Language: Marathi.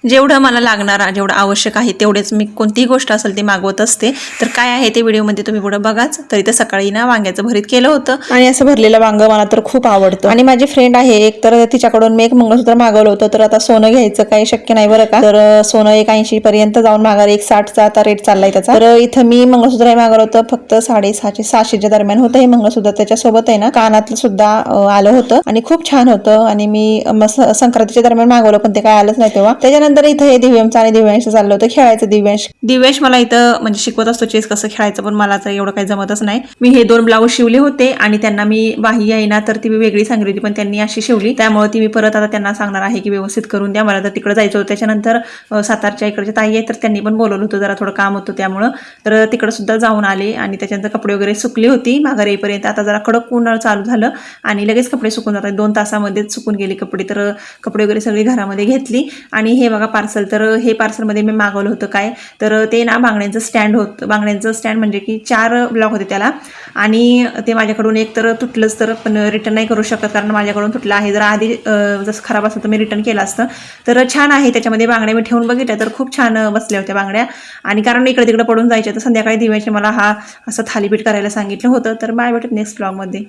जेवढं मला लागणार जेवढं आवश्यक आहे तेवढेच मी कोणतीही गोष्ट असेल ती मागवत असते. तर काय आहे ते व्हिडिओमध्ये तुम्ही पुढे बघाच. तर इथं सकाळी ना वांग्याचं भरीत केलं होतं आणि असं भरलेलं वांग मला तर खूप आवडतं. आणि माझी फ्रेंड आहे एक, तर तिच्याकडून मी एक मंगळसूत्र मागवलं होतं. तर आता सोनं घ्यायचं काही शक्य नाही बरं का, तर सोनं 180 पर्यंत जाऊन मागार 160चा आता रेट चाललाय त्याचा. तर इथं मी मंगळसूत्र मागवलं होतं फक्त 650-700च्या दरम्यान होतं हे मंगळसूत्र. त्याच्यासोबत आहे ना कानातलं सुद्धा आलं होतं आणि खूप छान होतं. आणि मी संक्रांतीच्या दरम्यान मागवलं पण ते काय आलंच नाही तेव्हा. त्याच्यानंतर इथं हे दिव्यांचं आणि दिव्यांश चाललं होतं खेळायचं. दिव्यांश मला इथं म्हणजे शिकवत असतो चेस कसं खेळायचं, पण मला तर एवढं काही जमतच नाही. मी हे 2 ब्लाऊज शिवले होते आणि त्यांना मी बाही आहे ना तर ती वेगळी सांगितली होती, पण त्यांनी अशी शिवली. त्यामुळे ती मी परत आता त्यांना सांगणार आहे की व्यवस्थित करून द्या. मला तर तिकडे जायचं होतं. त्याच्यानंतर सातारच्या इकडच्या ताई आहे तर त्यांनी पण बोलवलं होतं, जरा थोडं काम होतं त्यामुळं. तर तिकडे सुद्धा जाऊन आले आणि त्याच्यानंतर कपडे वगैरे सुकली होती माघार येईपर्यंत. आता जरा कडक ऊन चालू झालं आणि लगेच कपडे सुकून जातात. 2 तासामध्येच सुकून गेले कपडे. तर कपडे वगैरे सगळी घरामध्ये घेतली. आणि हे बघा पार्सल. तर हे पार्सलमध्ये मी मागवलं होतं काय, तर ते ना बांगड्यांचं स्टँड होतं. बांगड्यांचं स्टँड म्हणजे की 4 ब्लॉक होते त्याला आणि ते माझ्याकडून एक तर तुटलंच, तर पण रिटर्न नाही करू शकत कारण माझ्याकडून तुटलं आहे. जर आधी जसं खराब असतं तर मी रिटर्न केलं असतं. तर छान आहे. त्याच्यामध्ये बांगड्या मी ठेवून बघितल्या तर खूप छान बसल्या होत्या बांगड्या. आणि कारण इकडे तिकडे पडून जायच्या, तर संध्याकाळी दिव्याचे मला हा असं थालीपीठ करायला सांगितलं होतं. तर बाय भेटत नेक्स्ट ब्लॉगमध्ये.